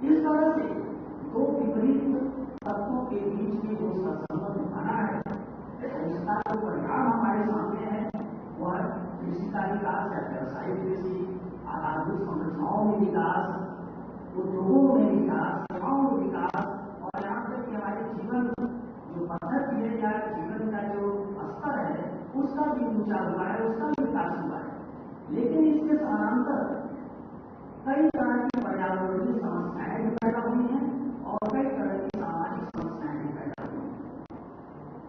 इस तरह से दो विपरीत तत्वों के बीच में जो संबंध बना है, उसका जो परिणाम हमारे सामने है वह कृषि का विकास है, व्यवसायिक कृषि, आधारभूत संरचनाओं में विकास, उद्योगों में विकास, सेवाओं में विकास, और यहाँ तक कि हमारे जीवन जो पद्धति है या जीवन का जो स्तर है उसका भी ऊंचा हुआ है, उसका भी विकास हुआ है। लेकिन इसके समानांतर कई तरह की पर्यावरणीय समस्याएं भी पैदा हुई हैं और कई तरह की सामाजिक समस्याएं भी पैदा हुई हैं।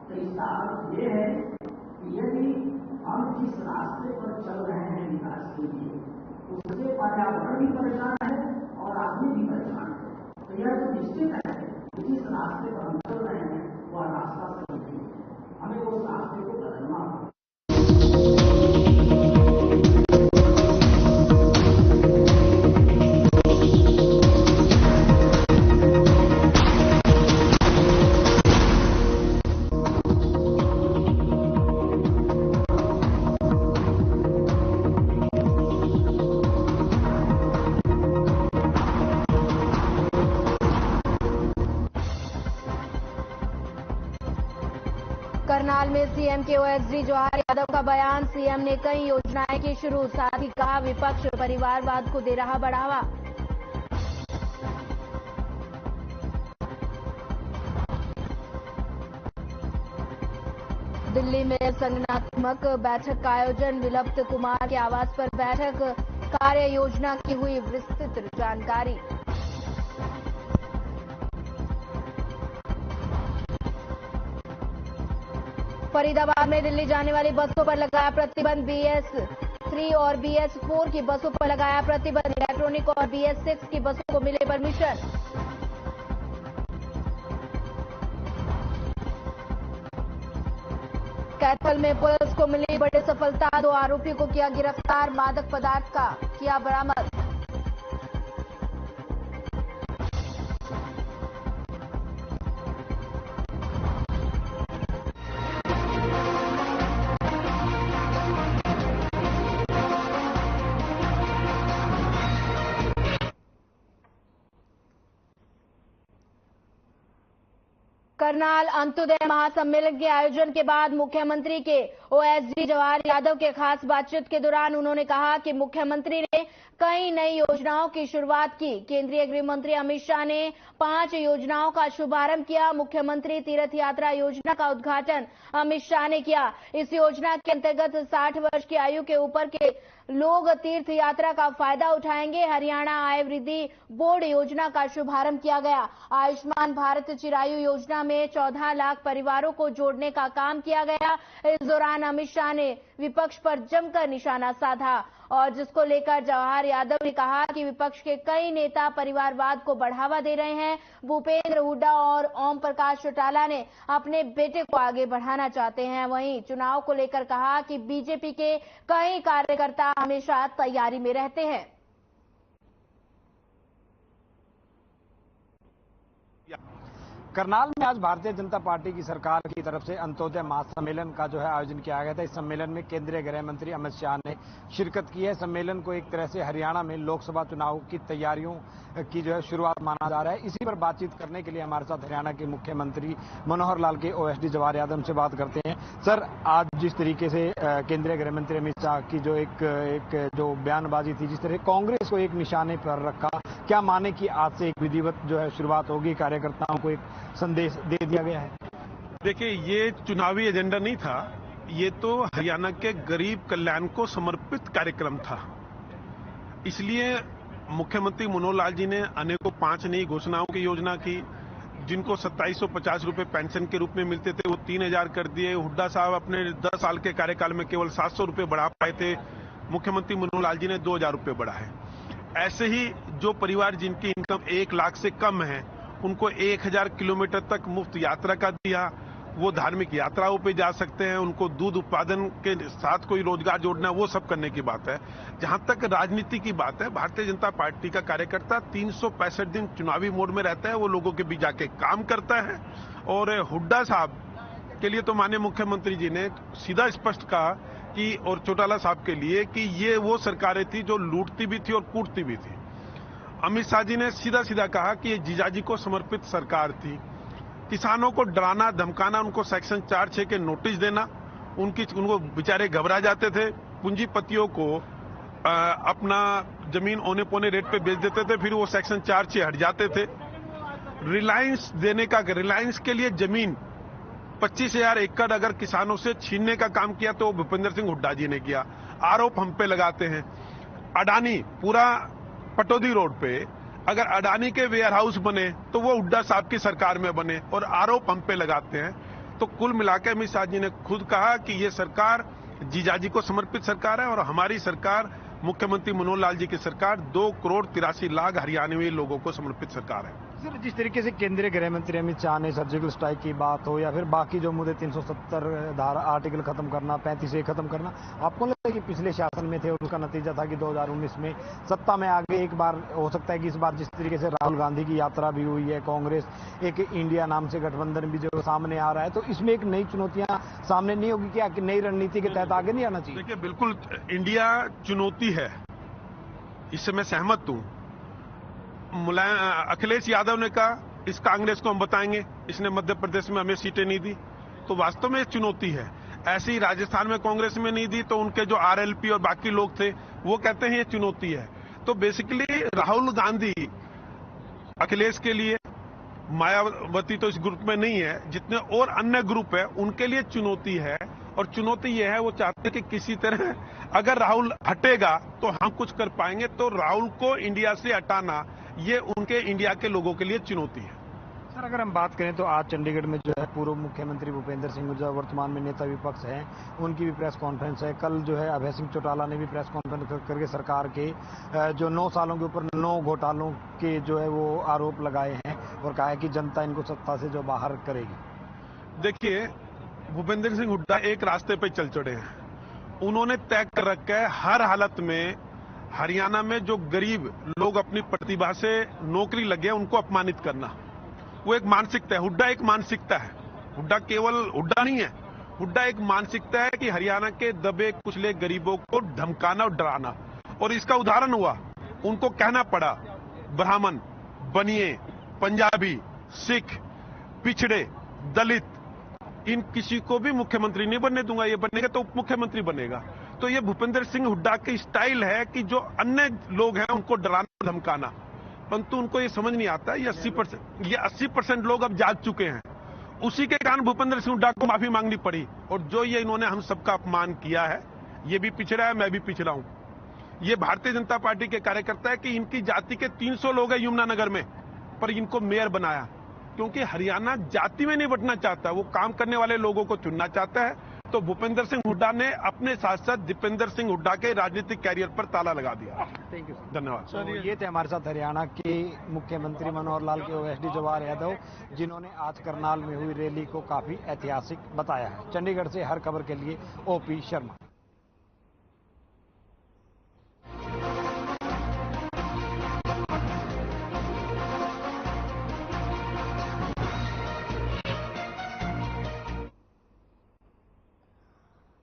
तो इसका अर्थ ये है कि यदि हम जिस रास्ते पर चल रहे हैं विकास के लिए, उससे पर्यावरण भी परेशान है और आदमी भी परेशान है, तो यह तो निश्चित है कि जिस रास्ते पर हम चल रहे हैं वह रास्ता सही नहीं है, हमें उस रास्ते को बदलना होगा। करनाल में सीएम के ओएसडी जवाहर यादव का बयान, सीएम ने कई योजनाएं की शुरू, साथ ही कहा विपक्ष परिवारवाद को दे रहा बढ़ावा। दिल्ली में संगठनात्मक बैठक का आयोजन, विलुप्त कुमार के आवास पर बैठक, कार्य योजना की हुई विस्तृत जानकारी। फरीदाबाद में दिल्ली जाने वाली बसों पर लगाया प्रतिबंध, BS3 और BS4 की बसों पर लगाया प्रतिबंध, इलेक्ट्रॉनिक और BS6 की बसों को मिले परमिशन। कैथल में पुलिस को मिली बड़ी सफलता, 2 आरोपियों को किया गिरफ्तार, मादक पदार्थ का किया बरामद। करनाल अंत्योदय महासम्मेलन के आयोजन के बाद मुख्यमंत्री के ओएसडी जवाहर यादव के खास बातचीत के दौरान उन्होंने कहा कि मुख्यमंत्री ने कई नई योजनाओं की शुरुआत की। केंद्रीय गृह मंत्री अमित शाह ने 5 योजनाओं का शुभारंभ किया। मुख्यमंत्री तीर्थ यात्रा योजना का उद्घाटन अमित शाह ने किया। इस योजना के अंतर्गत 60 वर्ष की आयु के ऊपर के लोग तीर्थ यात्रा का फायदा उठाएंगे। हरियाणा आय वृद्धि बोर्ड योजना का शुभारंभ किया गया। आयुष्मान भारत चिरायु योजना में 14 लाख परिवारों को जोड़ने का काम किया गया। इस दौरान अमित शाह ने विपक्ष पर जमकर निशाना साधा और जिसको लेकर जवाहर यादव ने कहा कि विपक्ष के कई नेता परिवारवाद को बढ़ावा दे रहे हैं। भूपेंद्र हुड्डा और ओम प्रकाश चौटाला ने अपने बेटे को आगे बढ़ाना चाहते हैं। वहीं चुनाव को लेकर कहा कि बीजेपी के कई कार्यकर्ता हमेशा तैयारी में रहते हैं। करनाल में आज भारतीय जनता पार्टी की सरकार की तरफ से अंत्योदय महासम्मेलन का जो है आयोजन किया गया था। इस सम्मेलन में केंद्रीय गृह मंत्री अमित शाह ने शिरकत की है। सम्मेलन को एक तरह से हरियाणा में लोकसभा चुनाव की तैयारियों की जो है शुरुआत माना जा रहा है। इसी पर बातचीत करने के लिए हमारे साथ हरियाणा के मुख्यमंत्री मनोहर लाल के ओएसडी जवाहर यादव से बात करते हैं। सर, आज जिस तरीके से केंद्रीय गृह मंत्री अमित शाह की जो एक जो बयानबाजी थी, जिस तरह कांग्रेस को एक निशाने पर रखा, क्या माने कि आज से एक विधिवत जो है शुरुआत होगी, कार्यकर्ताओं को एक संदेश दे दिया गया है? देखिए, ये चुनावी एजेंडा नहीं था, ये तो हरियाणा के गरीब कल्याण को समर्पित कार्यक्रम था। इसलिए मुख्यमंत्री मनोहर लाल जी ने अनेकों 5 नई घोषणाओं की योजना की। जिनको 2750 रुपए पेंशन के रूप में मिलते थे वो 3000 कर दिए। हुड्डा साहब अपने 10 साल के कार्यकाल में केवल 700 रुपए बढ़ा पाए थे, मुख्यमंत्री मनोहर लाल जी ने 2000 रुपए बढ़ाए। ऐसे ही जो परिवार जिनकी इनकम 1 लाख से कम है उनको 1000 किलोमीटर तक मुफ्त यात्रा का दिया। वो धार्मिक यात्राओं पे जा सकते हैं। उनको दूध उत्पादन के साथ कोई रोजगार जोड़ना, वो सब करने की बात है। जहां तक राजनीति की बात है, भारतीय जनता पार्टी का कार्यकर्ता 365 दिन चुनावी मोड में रहता है। वो लोगों के बीच जाके काम करता है। और हुड्डा साहब के लिए तो माननीय मुख्यमंत्री जी ने सीधा स्पष्ट कहा कि, और चौटाला साहब के लिए, कि ये वो सरकारें थी जो लूटती भी थी और कूटती भी थी। अमित शाह जी ने सीधा सीधा कहा कि ये जीजाजी को समर्पित सरकार थी। किसानों को डराना धमकाना, उनको सेक्शन 4(6) के नोटिस देना, उनको बेचारे घबरा जाते थे, पूंजीपतियों को अपना जमीन औने पौने रेट पे बेच देते थे, फिर वो सेक्शन 4(6) हट जाते थे। रिलायंस के लिए जमीन 25,000 एकड़ अगर किसानों से छीनने का काम किया तो भूपेंद्र सिंह हुड्डा जी ने किया। आरोप हम पे लगाते हैं। अडानी पूरा पटौदी रोड पे अगर अडानी के वेयर हाउस बने तो वो हुड्डा साहब की सरकार में बने, और आरोप हम पे लगाते हैं। तो कुल मिलाकर अमित शाह जी ने खुद कहा कि ये सरकार जीजाजी को समर्पित सरकार है, और हमारी सरकार मुख्यमंत्री मनोहर लाल जी की सरकार 2,83,00,000 हरियाणवी लोगों को समर्पित सरकार है। सर, जिस तरीके से केंद्रीय गृह मंत्री अमित शाह ने सर्जिकल स्ट्राइक की बात हो या फिर बाकी जो मुद्दे 370 धारा आर्टिकल खत्म करना, 35A खत्म करना, आपको लगता है कि पिछले शासन में थे और उसका नतीजा था कि 2019 में सत्ता में आगे एक बार हो सकता है कि इस बार जिस तरीके से राहुल गांधी की यात्रा भी हुई है, कांग्रेस एक इंडिया नाम से गठबंधन भी जो सामने आ रहा है, तो इसमें एक नई चुनौतियां सामने नहीं होगी क्या? नई रणनीति के तहत आगे नहीं आना चाहिए? देखिए, बिल्कुल इंडिया चुनौती है, इससे मैं सहमत हूं। अखिलेश यादव ने कहा इस कांग्रेस को हम बताएंगे, इसने मध्य प्रदेश में हमें सीटें नहीं दी, तो वास्तव में चुनौती है। ऐसे ही राजस्थान में कांग्रेस में नहीं दी तो उनके जो आरएलपी और बाकी लोग थे वो कहते हैं ये चुनौती है। तो बेसिकली राहुल गांधी अखिलेश के लिए, मायावती तो इस ग्रुप में नहीं है, जितने और अन्य ग्रुप है उनके लिए चुनौती है। और चुनौती यह है, वो चाहते हैं कि किसी तरह अगर राहुल हटेगा तो हम कुछ कर पाएंगे। तो राहुल को इंडिया से हटाना ये उनके इंडिया के लोगों के लिए चुनौती है। सर, अगर हम बात करें तो आज चंडीगढ़ में जो है पूर्व मुख्यमंत्री भूपेंद्र सिंह जो वर्तमान में नेता विपक्ष हैं, उनकी भी प्रेस कॉन्फ्रेंस है। कल जो है अभय सिंह चौटाला ने भी प्रेस कॉन्फ्रेंस करके सरकार के जो 9 सालों के ऊपर 9 घोटालों के जो है वो आरोप लगाए हैं और कहा है कि जनता इनको सत्ता से जो बाहर करेगी। देखिए, भूपेंद्र सिंह हुड्डा एक रास्ते पे चल चढ़े हैं। उन्होंने तय कर रखा है हर हालत में हरियाणा में जो गरीब लोग अपनी प्रतिभा से नौकरी लगे उनको अपमानित करना। वो एक मानसिकता है, हुड्डा एक मानसिकता है। हुड्डा केवल हुड्डा नहीं है, हुड्डा एक मानसिकता है कि हरियाणा के दबे कुचले गरीबों को धमकाना और डराना। और इसका उदाहरण हुआ, उनको कहना पड़ा ब्राह्मण, बनिए, पंजाबी, सिख, पिछड़े, दलित, इन किसी को भी मुख्यमंत्री नहीं बनने दूंगा, ये बनेगा तो उप मुख्यमंत्री बनेगा। तो ये भूपेंद्र सिंह हुड्डा की स्टाइल है कि जो अन्य लोग हैं उनको डराना धमकाना, परंतु उनको ये समझ नहीं आता। ये 80% लोग अब जाग चुके हैं। उसी के कारण भूपेंद्र सिंह हुड्डा को माफी मांगनी पड़ी। और जो ये इन्होंने हम सबका अपमान किया है, ये भी पिछड़ा है, मैं भी पिछड़ा हूं। ये भारतीय जनता पार्टी के कार्यकर्ता है कि इनकी जाति के 300 लोग हैं यमुनानगर में, पर इनको मेयर बनाया, क्योंकि हरियाणा जाति में नहीं बंटना चाहता, वो काम करने वाले लोगों को चुनना चाहता है। तो भूपेंद्र सिंह हुड्डा ने अपने साथ साथ दीपेंद्र सिंह हुड्डा के राजनीतिक कैरियर पर ताला लगा दिया। थैंक यू, धन्यवाद। तो ये थे हमारे साथ हरियाणा के मुख्यमंत्री मनोहर लाल के ओएसडी जवाहर यादव, जिन्होंने आज करनाल में हुई रैली को काफी ऐतिहासिक बताया है। चंडीगढ़ से हर खबर के लिए ओपी शर्मा।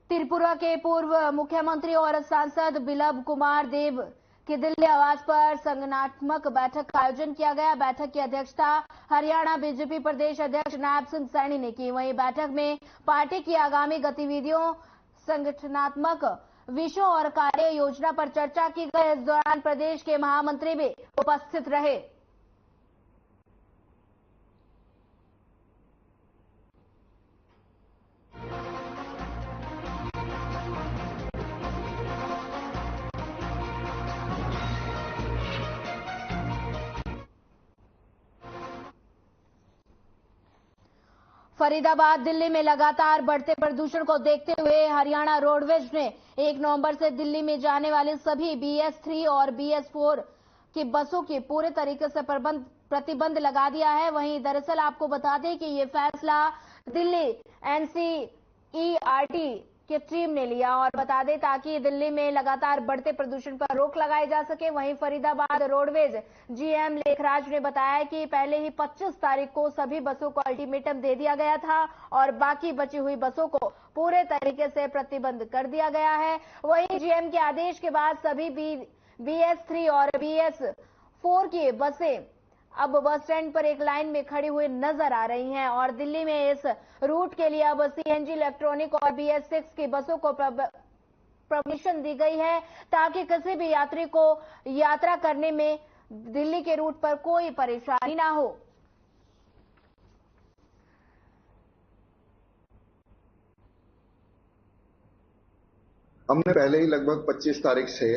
त्रिपुरा के पूर्व मुख्यमंत्री और सांसद बिप्लब कुमार देब की दिल्ली आवास पर संगठनात्मक बैठक का आयोजन किया गया। बैठक की अध्यक्षता हरियाणा बीजेपी प्रदेश अध्यक्ष नायब सिंह सैनी ने की। वहीं बैठक में पार्टी की आगामी गतिविधियों, संगठनात्मक विषयों और कार्य योजना पर चर्चा की गई। इस दौरान प्रदेश के महामंत्री भी उपस्थित रहे। फरीदाबाद दिल्ली में लगातार बढ़ते प्रदूषण को देखते हुए हरियाणा रोडवेज ने 1 नवंबर से दिल्ली में जाने वाली सभी BS3 और BS4 की बसों की पूरे तरीके से प्रतिबंध लगा दिया है। वहीं दरअसल आपको बता दें कि ये फैसला दिल्ली NCERT की टीम ने लिया, और बता दें ताकि दिल्ली में लगातार बढ़ते प्रदूषण पर रोक लगाई जा सके। वहीं फरीदाबाद रोडवेज GM लेखराज ने बताया कि पहले ही 25 तारीख को सभी बसों को अल्टीमेटम दे दिया गया था और बाकी बची हुई बसों को पूरे तरीके से प्रतिबंध कर दिया गया है। वहीं GM के आदेश के बाद सभी BS3 और BS 4 की बसें अब बस स्टैंड पर एक लाइन में खड़ी हुई नजर आ रही हैं और दिल्ली में इस रूट के लिए अब सीएनजी, इलेक्ट्रॉनिक और BS6 की बसों को परमिशन दी गई है ताकि किसी भी यात्री को यात्रा करने में दिल्ली के रूट पर कोई परेशानी ना हो। हमने पहले ही लगभग 25 तारीख से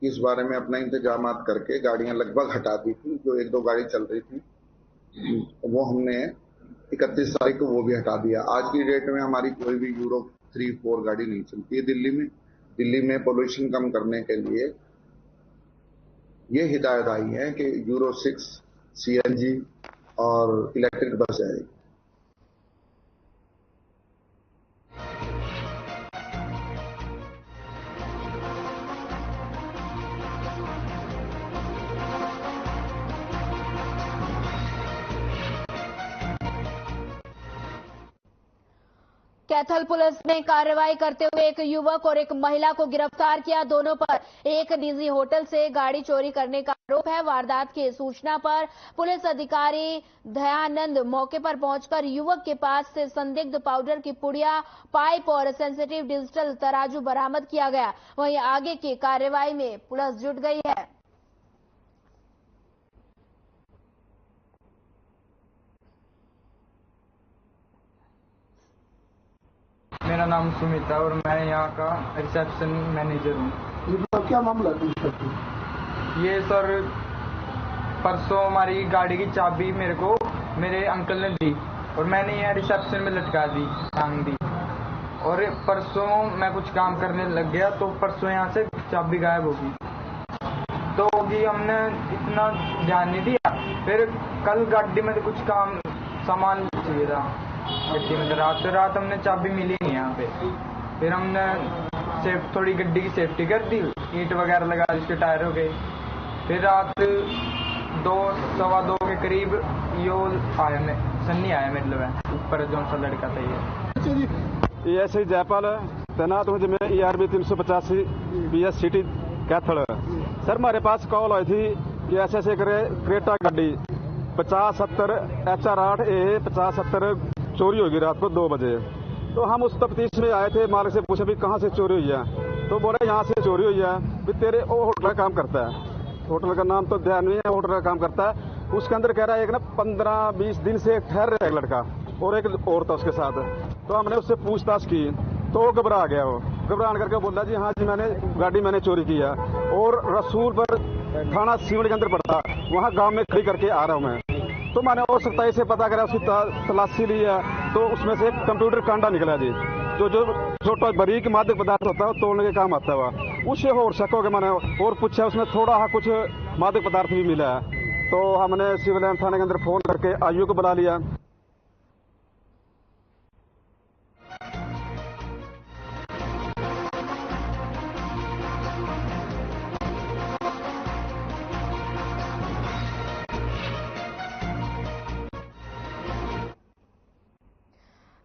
इस बारे में अपना इंतजामात करके गाड़ियां लगभग हटा दी थी। जो 1-2 गाड़ी चल रही थी वो हमने 31 तारीख को वो भी हटा दिया। आज की डेट में हमारी कोई भी यूरो 3-4 गाड़ी नहीं चलती है दिल्ली में। दिल्ली में पोल्यूशन कम करने के लिए ये हिदायत आई है कि यूरो 6 CNG और इलेक्ट्रिक बस जाएगी। कैथल पुलिस ने कार्रवाई करते हुए एक युवक और एक महिला को गिरफ्तार किया। दोनों पर एक निजी होटल से गाड़ी चोरी करने का आरोप है। वारदात की सूचना पर पुलिस अधिकारी दयानंद मौके पर पहुंचकर युवक के पास से संदिग्ध पाउडर की पुड़िया, पाइप और सेंसिटिव डिजिटल तराजू बरामद किया गया। वहीं आगे की कार्रवाई में पुलिस जुट गई है। मेरा नाम सुमित है और मैं यहाँ का रिसेप्शन मैनेजर हूँ। क्या मामला है? ये सर परसों हमारी गाड़ी की चाबी मेरे को मेरे अंकल ने दी और मैंने यहाँ रिसेप्शन में लटका दी, टांग दी। और परसों मैं कुछ काम करने लग गया तो परसों यहाँ से चाबी गायब होगी। तो होगी हमने इतना ध्यान नहीं दिया। फिर कल गाड़ी में कुछ काम सामान चाहिए था गड्डी में। रात हमने चाबी मिली नहीं यहाँ पे। फिर हमने थोड़ी गड्डी की सेफ्टी कर दी, ईंट वगैरह लगा दी, उसके टायर हो गए। फिर रात 2-2:15 के करीब यो आया, सन्नी आया मतलब ऊपर जो सा लड़का था ये ऐसे ही जयपाल तैनात हूँ जिसमें ERB 385 BS city Kaithal. Sir हमारे पास कॉल आई थी कि ऐसे क्रेटा गाड़ी 5070 HR8 A 5070 चोरी होगी रात को 2 बजे। तो हम उस तफ्तीश में आए थे, मालिक से पूछा भी कहाँ से चोरी हुई है। तो बोले यहाँ से चोरी हुई है। भी तेरे वो होटल का काम करता है, होटल का नाम तो ध्यान नहीं है, होटल का काम करता है। उसके अंदर कह रहा है एक ना 15-20 दिन से ठहर रहा है एक लड़का और एक औरत उसके साथ। तो हमने उससे पूछताछ की तो वो घबरा गया। वो घबरान करके बोला जी हाँ जी गाड़ी मैंने चोरी की है और रसूलपुर थाना सीवड़ के अंदर पड़ता, वहाँ गाँव में खड़ी करके आ रहा हूँ मैं। तो मैंने और सख्ताई से पता करा, उसकी तलाशी ली है तो उसमें से एक कंप्यूटर कांडा निकला जी, जो छोटा बारीक मादक पदार्थ होता है तोड़ने के काम आता है। उससे और शक हो गया। मैंने और पूछा, उसमें थोड़ा कुछ मादक पदार्थ भी मिला है। तो हमने सिविल लाइन थाने के अंदर फोन करके आयु को बुला लिया।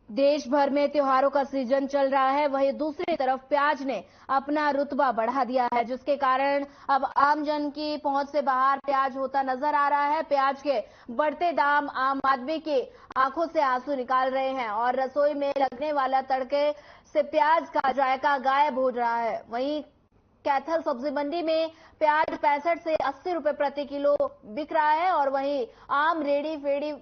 देश भर में त्योहारों का सीजन चल रहा है, वहीं दूसरी तरफ प्याज ने अपना रुतबा बढ़ा दिया है, जिसके कारण अब आमजन की पहुंच से बाहर प्याज होता नजर आ रहा है। प्याज के बढ़ते दाम आम आदमी की आंखों से आंसू निकाल रहे हैं और रसोई में लगने वाला तड़के से प्याज का जायका गायब हो रहा है। वहीं कैथल सब्जी मंडी में प्याज 65 से 80 रुपए प्रति किलो बिक रहा है और वहीं आम रेडी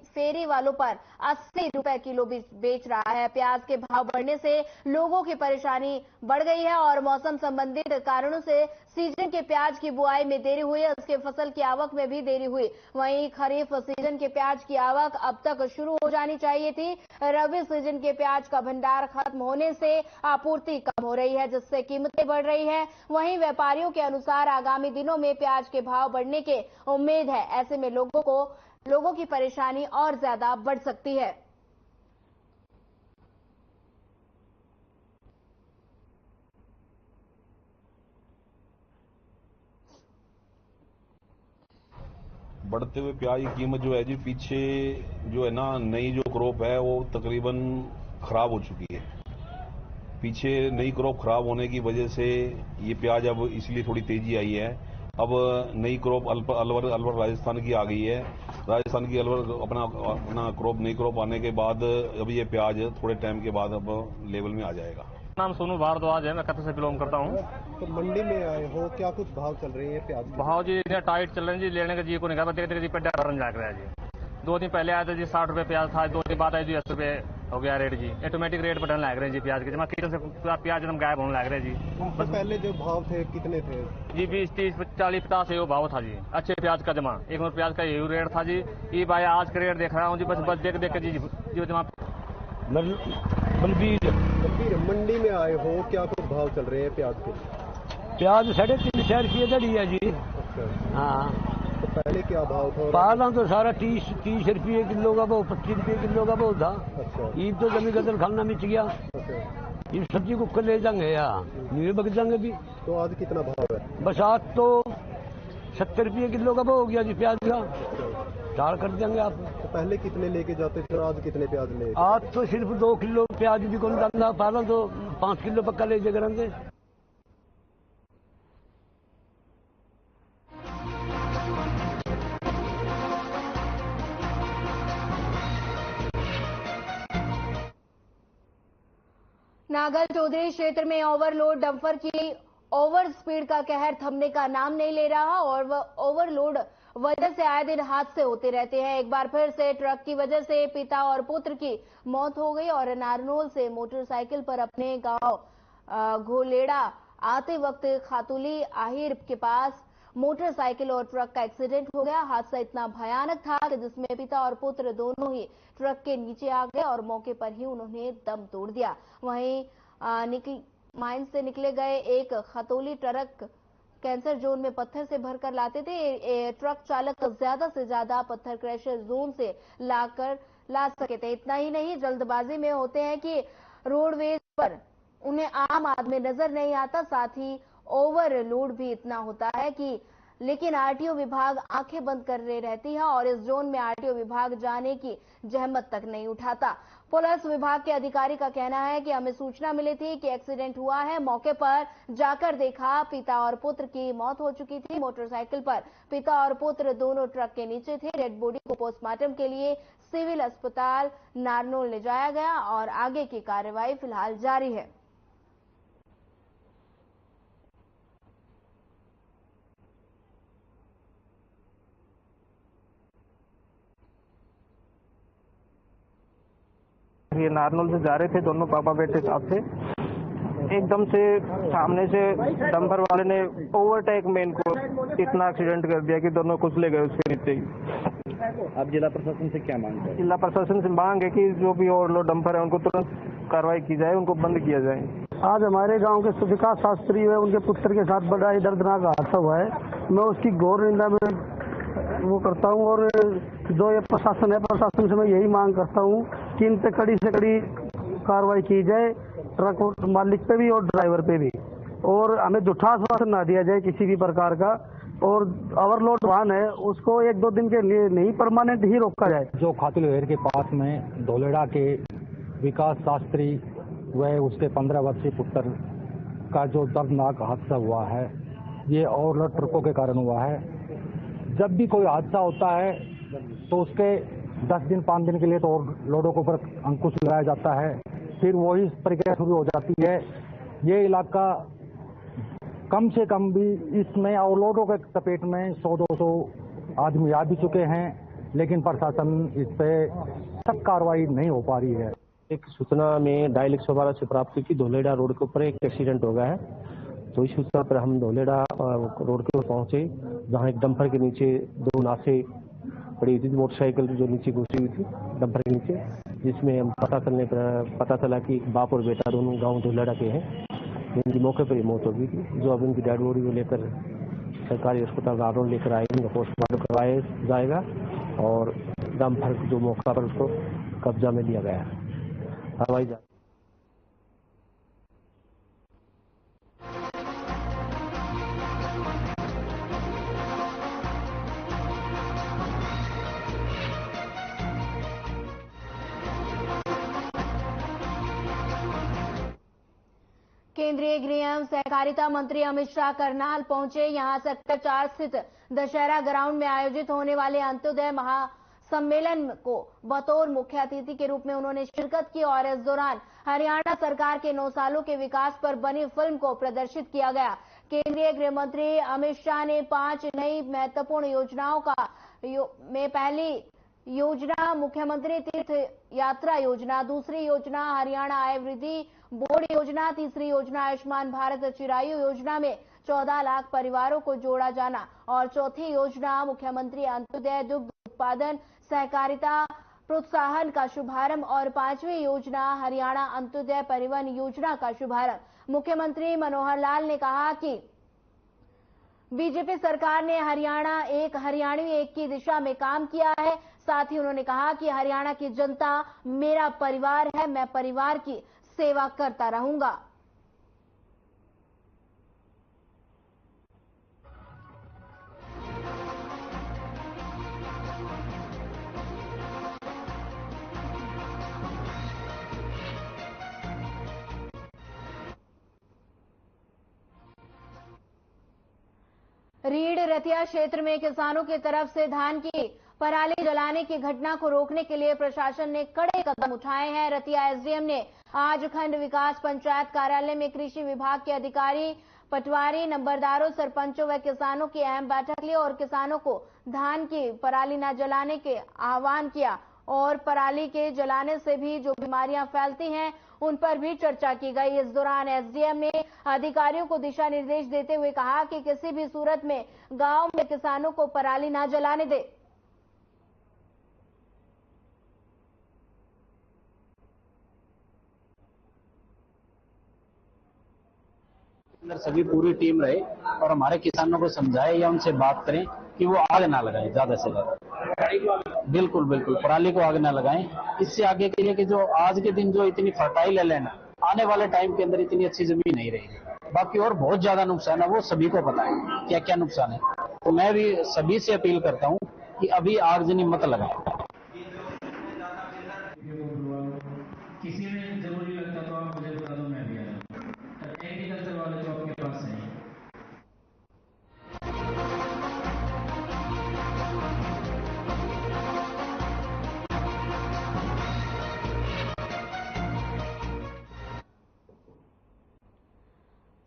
फेरी वालों पर 80 रुपए किलो बेच रहा है। प्याज के भाव बढ़ने से लोगों की परेशानी बढ़ गई है और मौसम संबंधित कारणों से सीजन के प्याज की बुआई में देरी हुई है, उसके फसल की आवक में भी देरी हुई। वहीं खरीफ सीजन के प्याज की आवक अब तक शुरू हो जानी चाहिए थी। रबी सीजन के प्याज का भंडार खत्म होने से आपूर्ति कम हो रही है, जिससे कीमतें बढ़ रही है। वहीं व्यापारियों के अनुसार आगामी दिनों में प्याज के भाव बढ़ने के उम्मीद है। ऐसे में लोगों की परेशानी और ज्यादा बढ़ सकती है। बढ़ते हुए प्याज की कीमत जो है जी, पीछे जो है ना नई जो क्रॉप है वो तकरीबन खराब हो चुकी है। पीछे नई क्रॉप खराब होने की वजह से ये प्याज अब इसलिए थोड़ी तेजी आई है। अब नई क्रॉप अलवर राजस्थान की आ गई है। राजस्थान की अलवर अपना क्रॉप नई क्रॉप आने के बाद अब ये प्याज थोड़े टाइम के बाद अब लेवल में आ जाएगा। नाम सोनू भारद्वाज है, मैं कतर से बिलोंग करता हूँ। तो मंडी में आए हो, क्या कुछ भाव चल रहे हैं प्याज? भाव जी इतने टाइट चल रहे हैं जी, लेने का जी को नहीं कहा, देखते जी पेड़ा भरन जाग रहा है जी। 2 दिन पहले आया था जी 60 रुपए प्याज था, 2 दिन बाद आया जी 80 रुपए हो गया रेट जी। ऑटोमेटिक रेट बढ़ने लग रहे हैं जी प्याज के, जमा किचन से प्याज एकदम गायब होने लग रहे हैं जी। बस पहले जो भाव थे कितने थे जी? 20, 30, 40, 50 ये भाव था जी, अच्छे प्याज का जमा। 1 नंबर प्याज का यही रेट था जी। ये भाई आज का रेट देख रहा हूँ जी, बस देख के जी जमा। बलबीर, मंडी में आए हो, क्या कुछ भाव चल रहे हैं प्याज के? प्याज 350 रुपये दड़ी है जी। अच्छा, हाँ। तो पहले क्या भाव था? पहला तो सारा 30 रुपये किलो का भाव, 25 रुपये किलो का भाव था। अच्छा, ईद तो जमी गदल खाना मिच गया। अच्छा, ये सब्जी को ले जाएंगे या ये बग जाएंगे भी। तो आज कितना भाव है? बस आज तो 70 रुपये किलो का भाव हो गया जी प्याज का। चार कर देंगे आप। तो पहले कितने लेके जाते थे और आज कितने प्याज ले? आज तो सिर्फ 2 किलो प्याज भी कौन डालना, पहला तो 5 किलो पक्का ले जाएंगे। नागल चौधरी क्षेत्र में ओवरलोड डंपर की ओवर स्पीड का कहर थमने का नाम नहीं ले रहा और वह ओवरलोड वजह से आए दिन हादसे होते रहते हैं। एक बार फिर से ट्रक की वजह से पिता और पुत्र की मौत हो गई और नारनौल से मोटरसाइकिल पर अपने गांव घोलेड़ा आते वक्त खातुली आहिर के पास मोटरसाइकिल और ट्रक का एक्सीडेंट हो गया। हादसा इतना भयानक था कि जिसमें पिता और पुत्र दोनों ही ट्रक के नीचे आ गए और मौके पर ही उन्होंने दम तोड़ दिया। वहीं माइन से निकले गए एक खतौली ट्रक कैंसर जोन में पत्थर से भरकर लाते थे। ट्रक चालक ज्यादा से ज्यादा पत्थर क्रैशर जोन से ला सके थे। इतना ही नहीं, जल्दबाजी में होते हैं कि रोडवेज पर उन्हें आम आदमी नजर नहीं आता। साथ ही ओवरलोड भी इतना होता है कि लेकिन आरटीओ विभाग आंखें बंद कर रहती है और इस जोन में आरटीओ विभाग जाने की जहमत तक नहीं उठाता। पुलिस विभाग के अधिकारी का कहना है कि हमें सूचना मिली थी कि एक्सीडेंट हुआ है, मौके पर जाकर देखा, पिता और पुत्र की मौत हो चुकी थी। मोटरसाइकिल पर पिता और पुत्र दोनों ट्रक के नीचे थे। डेड बॉडी को पोस्टमार्टम के लिए सिविल अस्पताल नारनौल ले जाया गया और आगे की कार्रवाई फिलहाल जारी है। ये नारनौल से जा रहे थे दोनों पापा बेटे साथ से, एकदम से सामने से डंपर वाले ने ओवरटेक में इनको इतना एक्सीडेंट कर दिया कि दोनों कुचले गए उसके नीचे ही। अब जिला प्रशासन से क्या मांग है? जिला प्रशासन से मांग है कि जो भी ओवरलोड डंपर है उनको तुरंत कार्रवाई की जाए, उनको बंद किया जाए। आज हमारे गांव के सुविकास शास्त्री है, उनके पुत्र के साथ बड़ा ही दर्दनाक हादसा हुआ है। मैं उसकी घोर निंदा में वो करता हूँ और जो ये प्रशासन है, प्रशासन से मैं यही मांग करता हूँ कि इन पे कड़ी से कड़ी कार्रवाई की जाए, ट्रक मालिक पे भी और ड्राइवर पे भी, और हमें झूठा आश्वासन ना दिया जाए किसी भी प्रकार का। और ओवरलोड वाहन है उसको 1-2 दिन के लिए नहीं, परमानेंट ही रोका जाए। जो खातुलहेर के पास में धोलेड़ा के विकास शास्त्री व उसके 15 वर्षीय पुत्र का जो दर्दनाक हादसा हुआ है, ये ओवरलोड ट्रकों के कारण हुआ है। जब भी कोई हादसा होता है तो उसके 10 दिन 5 दिन के लिए तो ओवरलोडों के ऊपर अंकुश लगाया जाता है, फिर वही प्रक्रिया शुरू हो जाती है। ये इलाका कम से कम भी इसमें ओवरलोडों के चपेट में 100-200 आदमी आ भी चुके हैं, लेकिन प्रशासन इस पे सख्त कार्रवाई नहीं हो पा रही है। एक सूचना में डायल 112 से प्राप्त हुई कि धोलेड़ा रोड के ऊपर एक एक्सीडेंट हो गया है। तो इस सूचना पर हम धोलेड़ा रोड के ऊपर पहुंचे, जहां एक डंपर के नीचे 2 नासें पड़ी हुई थी, मोटरसाइकिल जो नीचे घुसी हुई थी डंपर के नीचे, जिसमें हम पता चला कि बाप और बेटा दोनों गांव धोलेड़ा के हैं, जिनकी मौके पर ही मौत हो गई थी। जो अब इनकी डेड बॉडी को लेकर सरकारी अस्पताल नारनौल लेकर आए, इनका पोस्टमार्टम करवाया जाएगा और डंपर जो मौका पर उसको कब्जा में लिया गया है। कार्रवाई जारी। केंद्रीय गृह एवं सहकारिता मंत्री अमित शाह करनाल पहुंचे। यहां सेक्टर 4 स्थित दशहरा ग्राउंड में आयोजित होने वाले अंत्योदय महासम्मेलन को बतौर मुख्य अतिथि के रूप में उन्होंने शिरकत की और इस दौरान हरियाणा सरकार के 9 सालों के विकास पर बनी फिल्म को प्रदर्शित किया गया। केंद्रीय गृह मंत्री अमित शाह ने 5 नई महत्वपूर्ण योजनाओं में पहली योजना मुख्यमंत्री तीर्थ यात्रा योजना, दूसरी योजना हरियाणा आय वृद्धि बोर्ड योजना, तीसरी योजना आयुष्मान भारत चिरायु योजना में 14 लाख परिवारों को जोड़ा जाना और चौथी योजना मुख्यमंत्री अंत्योदय दुग्ध उत्पादन सहकारिता प्रोत्साहन का शुभारंभ और 5वीं योजना हरियाणा अंत्योदय परिवहन योजना का शुभारंभ। मुख्यमंत्री मनोहर लाल ने कहा कि बीजेपी सरकार ने हरियाणा एक हरियाणवी एक की दिशा में काम किया है। साथ ही उन्होंने कहा कि हरियाणा की जनता मेरा परिवार है, मैं परिवार की सेवा करता रहूंगा। रीड रतिया क्षेत्र में किसानों की तरफ से धान की पराली जलाने की घटना को रोकने के लिए प्रशासन ने कड़े कदम उठाए हैं। रतिया एसडीएम ने आज खंड विकास पंचायत कार्यालय में कृषि विभाग के अधिकारी, पटवारी, नंबरदारों, सरपंचों व किसानों की अहम बैठक ली और किसानों को धान की पराली न जलाने के आह्वान किया और पराली के जलाने से भी जो बीमारियां फैलती हैं उन पर भी चर्चा की गई। इस दौरान एसडीएम ने अधिकारियों को दिशा निर्देश देते हुए कहा कि किसी भी सूरत में गांव में किसानों को पराली न जलाने दे। अंदर सभी पूरी टीम रहे और हमारे किसानों को समझाए या उनसे बात करें कि वो आग ना लगाएं ज्यादा से ज्यादा। बिल्कुल बिल्कुल पराली को आग ना लगाएं। इससे आगे के लिए कि जो आज के दिन जो इतनी फर्टाइल है लैंड, आने वाले टाइम के अंदर इतनी अच्छी जमीन नहीं रहेगी। बाकी और बहुत ज्यादा नुकसान है, वो सभी को पता है क्या क्या नुकसान है। तो मैं भी सभी से अपील करता हूँ कि अभी आगजनी मत लगाएं। किसी में जरूरी लगता तो आप मुझे बता दो, मैं भी आ जाऊँ। एग्रीकल्चर वाले तो आपके पास है।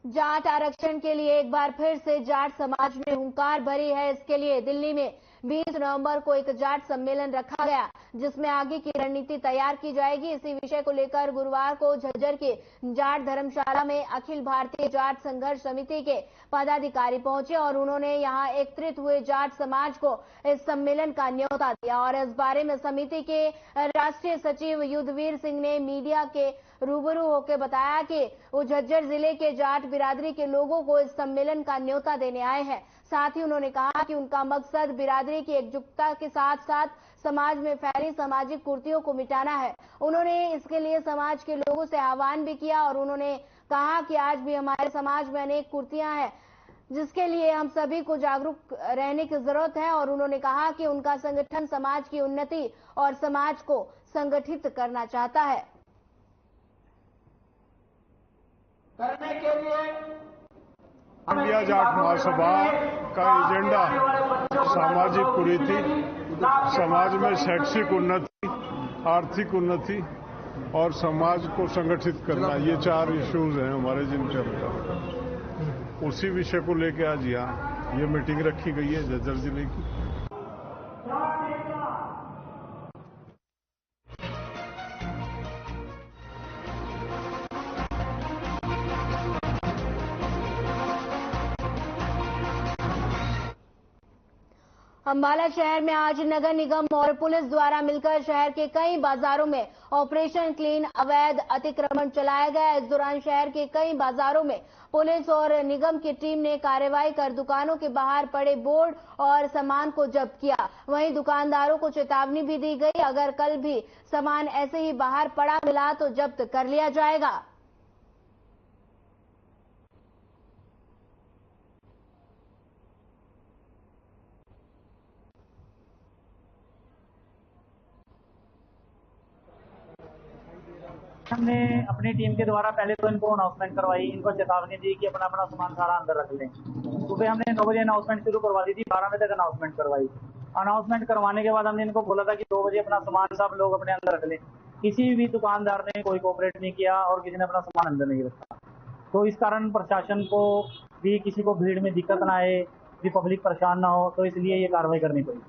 जाट आरक्षण के लिए एक बार फिर से जाट समाज में हुंकार भरी है। इसके लिए दिल्ली में 20 नवंबर को एक जाट सम्मेलन रखा गया जिसमें आगे की रणनीति तैयार की जाएगी। इसी विषय को लेकर गुरुवार को झज्जर के जाट धर्मशाला में अखिल भारतीय जाट संघर्ष समिति के पदाधिकारी पहुंचे और उन्होंने यहां एकत्रित हुए जाट समाज को इस सम्मेलन का न्योता दिया और इस बारे में समिति के राष्ट्रीय सचिव युद्धवीर सिंह ने मीडिया के रूबरू होकर बताया कि वो झज्जर जिले के जाट बिरादरी के लोगों को इस सम्मेलन का न्योता देने आए हैं। साथ ही उन्होंने कहा कि उनका मकसद बिरादरी की एकजुटता के साथ साथ समाज में फैली सामाजिक कुरीतियों को मिटाना है। उन्होंने इसके लिए समाज के लोगों से आह्वान भी किया और उन्होंने कहा कि आज भी हमारे समाज में अनेक कुरीतियां हैं जिसके लिए हम सभी को जागरूक रहने की जरूरत है और उन्होंने कहा कि उनका संगठन समाज की उन्नति और समाज को संगठित करना चाहता है। करने के लिए इंडिया जाट महासभा का एजेंडा सामाजिक कुरीति, समाज में शैक्षिक उन्नति, आर्थिक उन्नति और समाज को संगठित करना, ये 4 इश्यूज हैं हमारे जिनके अंदर। उसी विषय को लेकर आज यहाँ ये मीटिंग रखी गई है झज्जर जिले की। अंबाला शहर में आज नगर निगम और पुलिस द्वारा मिलकर शहर के कई बाजारों में ऑपरेशन क्लीन अवैध अतिक्रमण चलाया गया। इस दौरान शहर के कई बाजारों में पुलिस और निगम की टीम ने कार्रवाई कर दुकानों के बाहर पड़े बोर्ड और सामान को जब्त किया। वहीं दुकानदारों को चेतावनी भी दी गई, अगर कल भी सामान ऐसे ही बाहर पड़ा मिला तो जब्त कर लिया जाएगा। हमने अपनी टीम के द्वारा पहले तो इनको अनाउंसमेंट करवाई, इनको चेतावनी दी कि अपना अपना सामान सारा अंदर रख लें। सुबह हमने 9 बजे अनाउंसमेंट शुरू करवा दी थी, 12 बजे तक अनाउंसमेंट करवाई। अनाउंसमेंट करवाने के बाद हमने इनको बोला था कि 2 बजे अपना सामान सब लोग अपने अंदर रख लें। किसी भी दुकानदार ने कोई कोऑपरेट नहीं किया और किसी ने अपना सामान अंदर नहीं रखा। तो इस कारण प्रशासन को भी किसी को भीड़ में दिक्कत ना आए, भी पब्लिक परेशान ना हो, तो इसलिए ये कार्रवाई करनी पड़ी।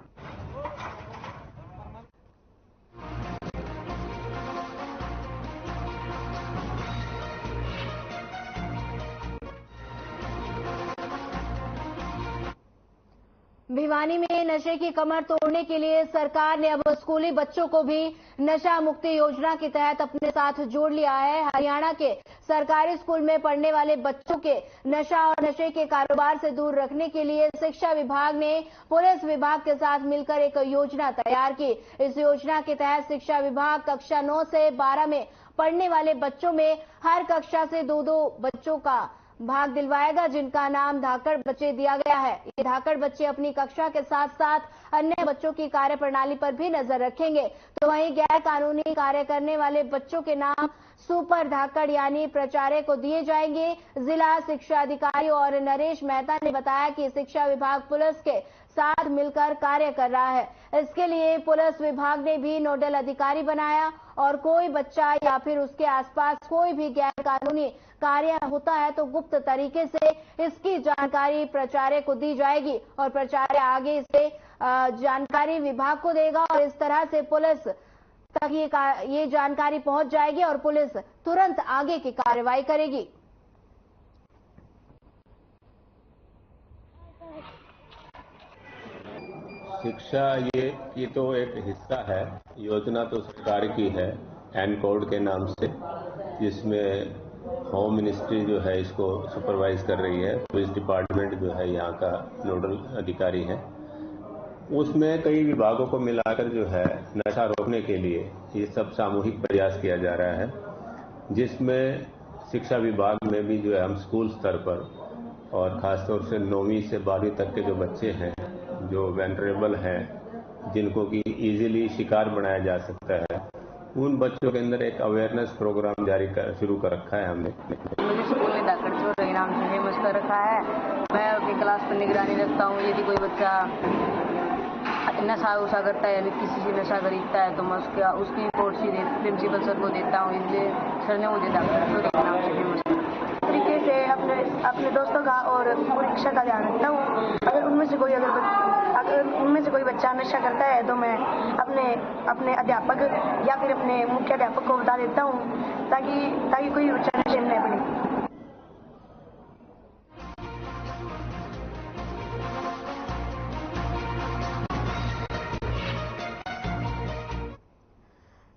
भिवानी में नशे की कमर तोड़ने के लिए सरकार ने अब स्कूली बच्चों को भी नशा मुक्ति योजना के तहत अपने साथ जोड़ लिया है। हरियाणा के सरकारी स्कूल में पढ़ने वाले बच्चों के नशा और नशे के कारोबार से दूर रखने के लिए शिक्षा विभाग ने पुलिस विभाग के साथ मिलकर एक योजना तैयार की। इस योजना के तहत शिक्षा विभाग कक्षा 9 से 12 में पढ़ने वाले बच्चों में हर कक्षा से 2-2 बच्चों का भाग दिलवाएगा, जिनका नाम धाकड़ बच्चे दिया गया है। ये धाकड़ बच्चे अपनी कक्षा के साथ साथ अन्य बच्चों की कार्यप्रणाली पर भी नजर रखेंगे। तो वहीं गैर कानूनी कार्य करने वाले बच्चों के नाम सुपर धाकड़ यानी प्राचार्य को दिए जाएंगे। जिला शिक्षा अधिकारी और नरेश मेहता ने बताया कि शिक्षा विभाग पुलिस के साथ मिलकर कार्य कर रहा है। इसके लिए पुलिस विभाग ने भी नोडल अधिकारी बनाया और कोई बच्चा या फिर उसके आसपास कोई भी गैर कानूनी कार्य होता है तो गुप्त तरीके से इसकी जानकारी प्राचार्य को दी जाएगी और प्राचार्य आगे इसे जानकारी विभाग को देगा और इस तरह से पुलिस तक ये जानकारी पहुंच जाएगी और पुलिस तुरंत आगे की कार्रवाई करेगी। शिक्षा ये तो एक हिस्सा है, योजना तो सरकार की है एनकोड के नाम से, जिसमें होम मिनिस्ट्री जो है इसको सुपरवाइज कर रही है। पुलिस डिपार्टमेंट जो है यहाँ का नोडल अधिकारी है। उसमें कई विभागों को मिलाकर जो है नशा रोकने के लिए ये सब सामूहिक प्रयास किया जा रहा है, जिसमें शिक्षा विभाग में भी जो है हम स्कूल स्तर पर और खासतौर से 9वीं से 12वीं तक के जो बच्चे हैं जो वेनरेबल हैं, जिनको कि इजीली शिकार बनाया जा सकता है, उन बच्चों के अंदर एक अवेयरनेस प्रोग्राम शुरू कर रखा है हमने। मुझे स्कूल में धाकड़ चोर के नाम से फेमस कर रखा है। मैं अपनी क्लास पर निगरानी रखता हूँ। यदि कोई बच्चा नशा उशा करता है या किसी से नशा खरीदता है तो मैं उसकी रिपोर्ट सीधे प्रिंसिपल सर को देता हूँ। इसलिए सर ने मुझे धाकड़ चोर के नाम से फेमस तरीके से अपने दोस्तों का और पूरी शिक्षा का ध्यान रखता हूँ। अगर उनमें से कोई बच्चा नशा करता है तो मैं अपने अध्यापक या फिर अपने मुख्य अध्यापक को बता देता हूँ ताकि कोई बच्चा नशे में न पड़े।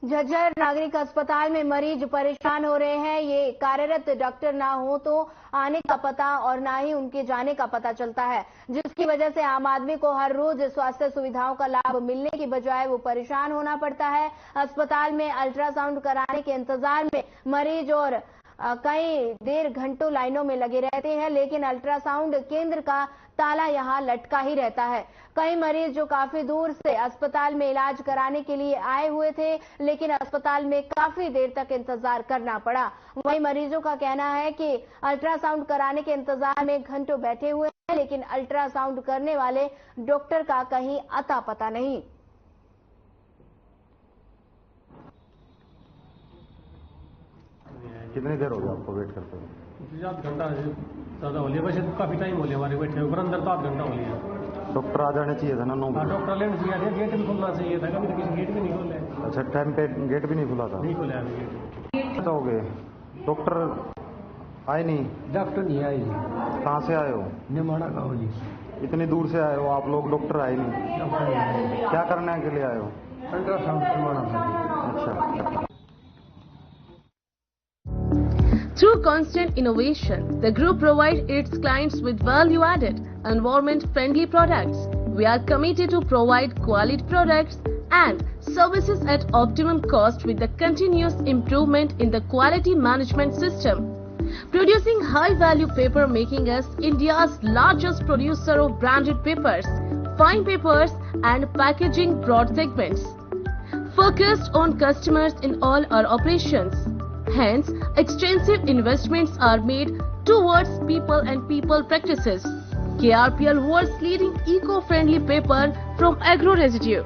झज्जर नागरिक अस्पताल में मरीज परेशान हो रहे हैं। ये कार्यरत डॉक्टर ना हो तो आने का पता और ना ही उनके जाने का पता चलता है, जिसकी वजह से आम आदमी को हर रोज स्वास्थ्य सुविधाओं का लाभ मिलने की बजाय वो परेशान होना पड़ता है। अस्पताल में अल्ट्रासाउंड कराने के इंतजार में मरीज और कई देर घंटों लाइनों में लगे रहते हैं, लेकिन अल्ट्रासाउंड केंद्र का ताला यहां लटका ही रहता है। कई मरीज जो काफी दूर से अस्पताल में इलाज कराने के लिए आए हुए थे, लेकिन अस्पताल में काफी देर तक इंतजार करना पड़ा। वहीं मरीजों का कहना है कि अल्ट्रासाउंड कराने के इंतजार में घंटों बैठे हुए हैं, लेकिन अल्ट्रासाउंड करने वाले डॉक्टर का कहीं अता पता नहीं। कितनी देर हो गई आपको वेट करते हुए? आध घंटा ज्यादा हो लिया, वैसे तो काफी टाइम हो लिया हमारे बैठे हुए, अंदर तो आध घंटा हो लिया। डॉक्टर आ जाने चाहिए था ना 9 बजे? डॉक्टर लेने चाहिए, गेट भी खुलना चाहिए था, कभी तो किसी गेट भी नहीं खोले। अच्छा, टाइम पे गेट भी नहीं खुला था? नहीं खोला अभी गेट। अच्छा हो गए, डॉक्टर आए नहीं? डॉक्टर नहीं आए जी। कहाँ से आए हो? निमाड़ा गाँव जी। इतनी दूर से आए हो आप लोग, डॉक्टर आए नहीं? क्या करने के लिए आए हो? अल्ट्रासाउंड करवाना था। अच्छा। Through constant innovation, the group provides its clients with value-added, environment-friendly products. We are committed to provide quality products and services at optimum cost with the continuous improvement in the quality management system. Producing high-value paper, making us India's largest producer of branded papers, fine papers and packaging broad segments. Focused on customers in all our operations. Hence, extensive investments are made towards people and people practices. KRPL world's leading eco-friendly paper from agro residue.